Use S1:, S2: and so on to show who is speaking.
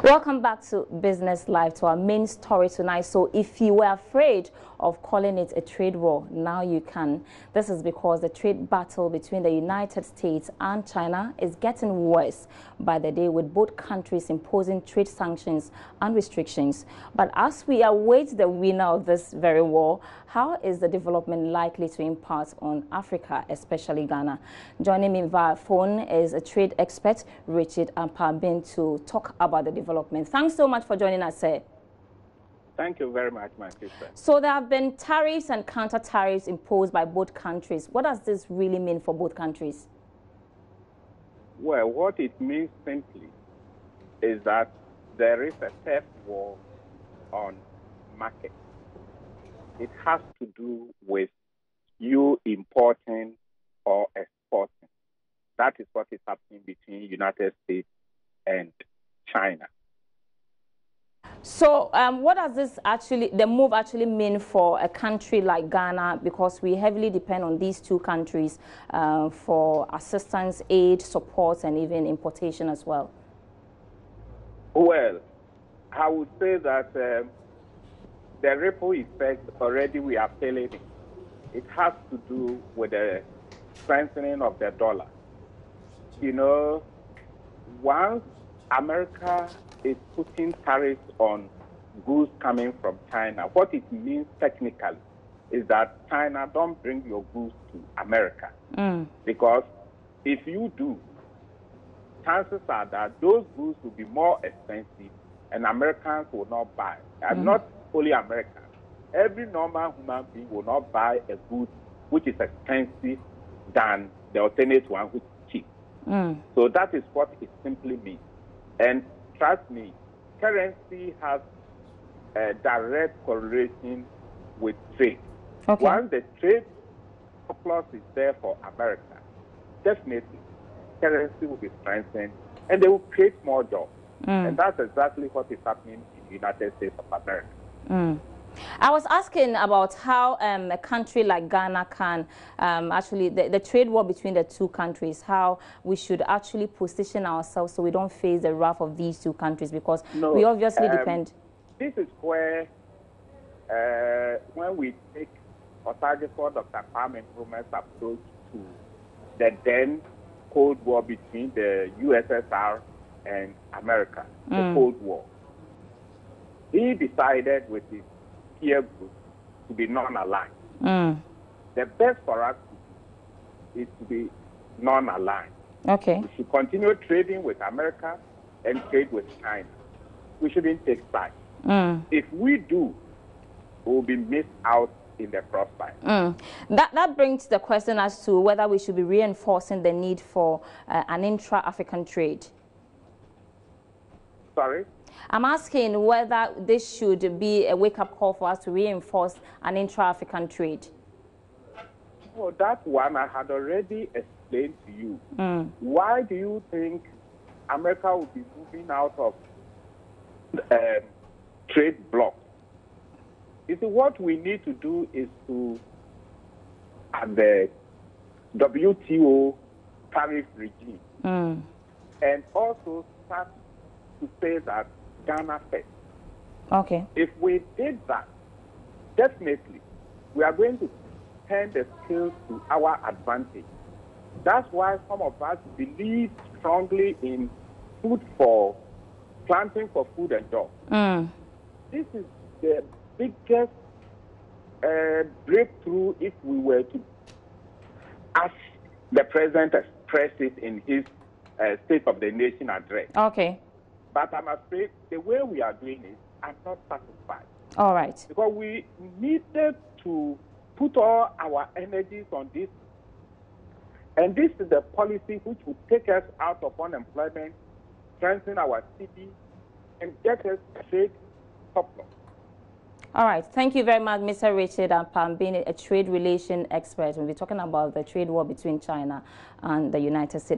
S1: Welcome back to Business Live, to our main story tonight. So if you were afraid of calling it a trade war, now you can. This is because the trade battle between the United States and China is getting worse by the day, with both countries imposing trade sanctions and restrictions. But as we await the winner of this very war, how is the development likely to impact on Africa, especially Ghana? Joining me via phone is a trade expert, Richard Ampambin, to talk about the development. Thanks so much for joining us, sir.
S2: Thank you very much, my sister.
S1: So there have been tariffs and counter-tariffs imposed by both countries. What does this really mean for both countries?
S2: Well, what it means simply is that there is a theft war on market. It has to do with you importing or exporting. That is what is happening between United States and China.
S1: So what does this the move actually mean for a country like Ghana, because we heavily depend on these two countries for assistance, aid, support, and even importation as well?
S2: Well, I would say that the ripple effect already we are feeling it. It has to do with the strengthening of the dollar. You know, once America is putting tariffs on goods coming from China, what it means technically is that China don't bring your goods to America. Because if you do, chances are that those goods will be more expensive and Americans will not buy. And not only Americans. Every normal human being will not buy a good which is expensive than the alternate one which is cheap. So that is what it simply means. And trust me, currency has a direct correlation with trade.
S1: Okay.
S2: Once the trade surplus is there for America, definitely currency will be strengthened and they will create more jobs. And that's exactly what is happening in the United States of America.
S1: I was asking about how a country like Ghana can actually, the trade war between the two countries, how we should actually position ourselves so we don't face the wrath of these two countries, because we obviously depend.
S2: This is where, when we take Osagyefo Dr. Kwame Nkrumah's approach to the then Cold War between the USSR and America, the Cold War, he decided with his peer group to be non-aligned. The best for us to do is to be non-aligned.
S1: Okay.
S2: We should continue trading with America and trade with China. We shouldn't take sides. If we do, we will be missed out in the crossfire.
S1: That brings the question as to whether we should be reinforcing the need for an intra-African trade.
S2: Sorry?
S1: I'm asking whether this should be a wake-up call for us to reinforce an intra-African trade.
S2: Well, that one I had already explained to you. Why do you think America will be moving out of trade blocks? You see, what we need to do is to, at the WTO tariff regime, and also start to say that Ghana first.
S1: Okay.
S2: If we did that, definitely we are going to turn the scales to our advantage. That's why some of us believe strongly in food for planting for food and jobs. This is the biggest breakthrough if we were to, as the president expressed it in his State of the Nation address.
S1: Okay.
S2: But I'm afraid the way we are doing it, I'm not satisfied.
S1: All right.
S2: Because we needed to put all our energies on this. And this is the policy which will take us out of unemployment, strengthen our city, and get us trade surplus.
S1: All right. Thank you very much, Mr. Richard Ampambin, a trade relation expert. We'll be talking about the trade war between China and the United States.